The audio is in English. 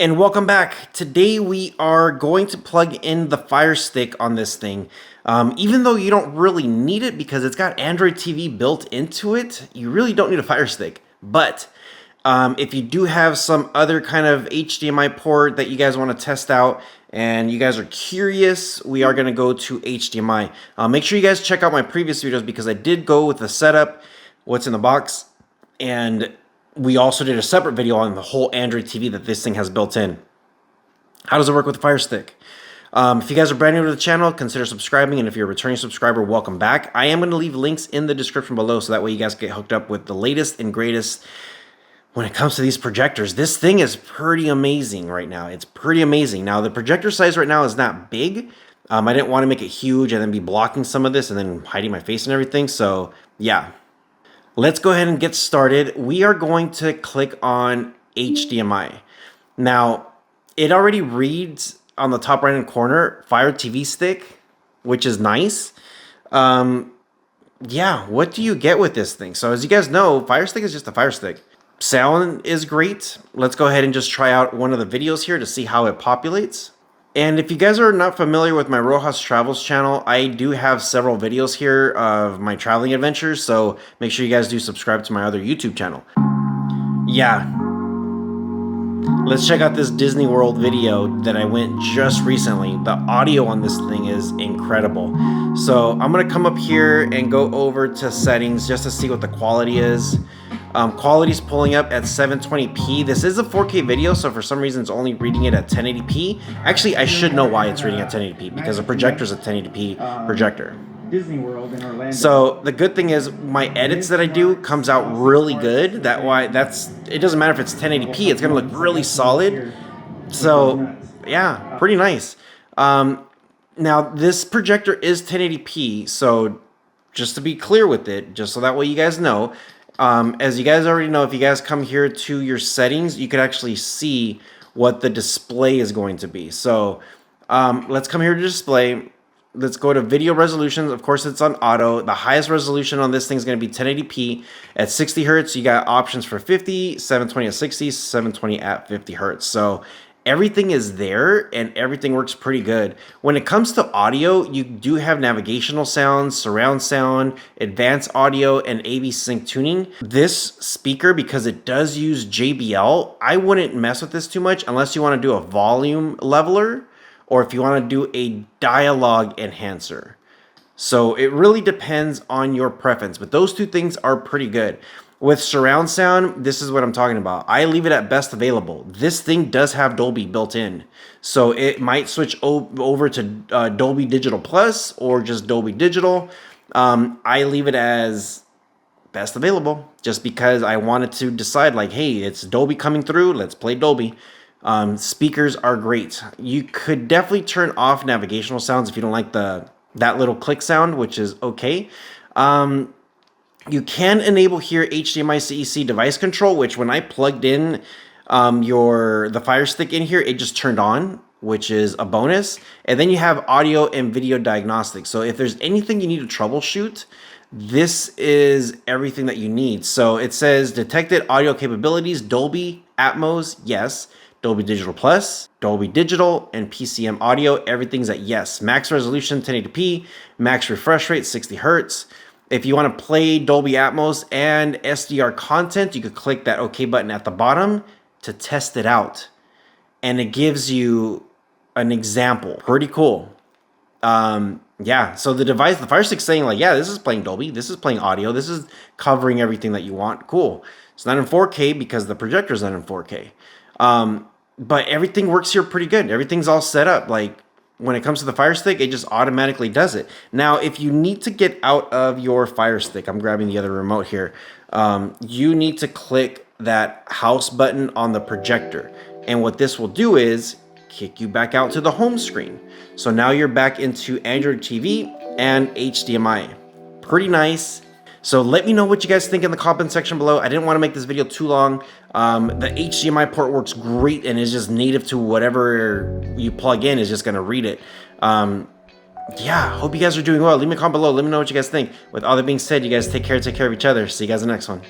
And welcome back. Today we are going to plug in the Firestick on this thing. Even though you don't really need it because it's got Android TV built into it, you really don't need a Firestick. But if you do have some other kind of HDMI port that you guys want to test out and you guys are curious, we are going to go to HDMI. Make sure you guys check out my previous videos because I did go with the setup, what's in the box, and we also did a separate video on the whole Android TV that this thing has built in. How does it work with the Fire Stick? If you guys are brand new to the channel, consider subscribing, and if you're a returning subscriber, welcome back. I am going to leave links in the description below so that way you guys get hooked up with the latest and greatest when it comes to these projectors. This thing is pretty amazing right now. It's pretty amazing. Now, the projector size right now is not big. I didn't want to make it huge and then be blocking some of this and then hiding my face and everything, so yeah. Let's go ahead and get started. We are going to click on HDMI. Now, it already reads on the top right-hand corner, Fire TV Stick, which is nice. Yeah, what do you get with this thing? So as you guys know, Fire Stick is just a Fire Stick. Sound is great. Let's go ahead and just try out one of the videos here to see how it populates. And if you guys are not familiar with my Rohas Travels channel, I do have several videos here of my traveling adventures, so make sure you guys do subscribe to my other YouTube channel. Yeah. Let's check out this Disney World video that I went just recently. The audio on this thing is incredible. So I'm going to come up here and go over to settings just to see what the quality is. Quality's pulling up at 720p. This is a 4K video, so for some reason it's only reading it at 1080p. Actually, I should know why it's reading at 1080p because the projector's a 1080p projector. Disney World in Orlando. So the good thing is my edits that I do comes out really good. It doesn't matter if it's 1080p, it's gonna look really solid. So yeah, pretty nice. Now this projector is 1080p, so just to be clear with it, just so that way you guys know, as you guys already know, if you guys come here to your settings, you can actually see what the display is going to be. So let's come here to display. Let's go to video resolutions. Of course, it's on auto. The highest resolution on this thing is going to be 1080p at 60 hertz. You got options for 50, 720 at 60, 720 at 50 hertz. So everything is there and everything works pretty good. When it comes to audio, you do have navigational sounds, surround sound, advanced audio, and AV sync tuning. This speaker, because it does use JBL, I wouldn't mess with this too much unless you want to do a volume leveler or if you want to do a dialogue enhancer. So it really depends on your preference, but those two things are pretty good. With surround sound, this is what I'm talking about. I leave it at best available. This thing does have Dolby built in. So it might switch over to Dolby Digital Plus or just Dolby Digital. I leave it as best available just because I wanted to decide like, hey, it's Dolby coming through. Let's play Dolby. Speakers are great. You could definitely turn off navigational sounds if you don't like that little click sound, which is okay. You can enable here HDMI CEC device control, which when I plugged in the Fire Stick in here, it just turned on, which is a bonus. And then you have audio and video diagnostics. So if there's anything you need to troubleshoot, this is everything that you need. So it says detected audio capabilities, Dolby Atmos, yes. Dolby Digital Plus, Dolby Digital, and PCM audio, everything's at yes. Max resolution 1080p, max refresh rate 60 hertz. If you want to play Dolby Atmos and SDR content, you could click that OK button at the bottom to test it out. And it gives you an example. Pretty cool. Yeah, so the Fire Stick's saying like, yeah, this is playing Dolby, this is playing audio, this is covering everything that you want. Cool. It's not in 4K because the projector's not in 4K. But everything works here pretty good. Everything's all set up. Like when it comes to the Fire Stick, it just automatically does it. Now, if you need to get out of your Fire Stick, I'm grabbing the other remote here. You need to click that house button on the projector. And what this will do is kick you back out to the home screen. So now you're back into Android TV and HDMI. Pretty nice. So let me know what you guys think in the comment section below. I didn't want to make this video too long. The HDMI port works great and is just native to whatever you plug in is just going to read it. Yeah, hope you guys are doing well. Leave me a comment below. Let me know what you guys think. With all that being said, you guys take care of each other. See you guys in the next one.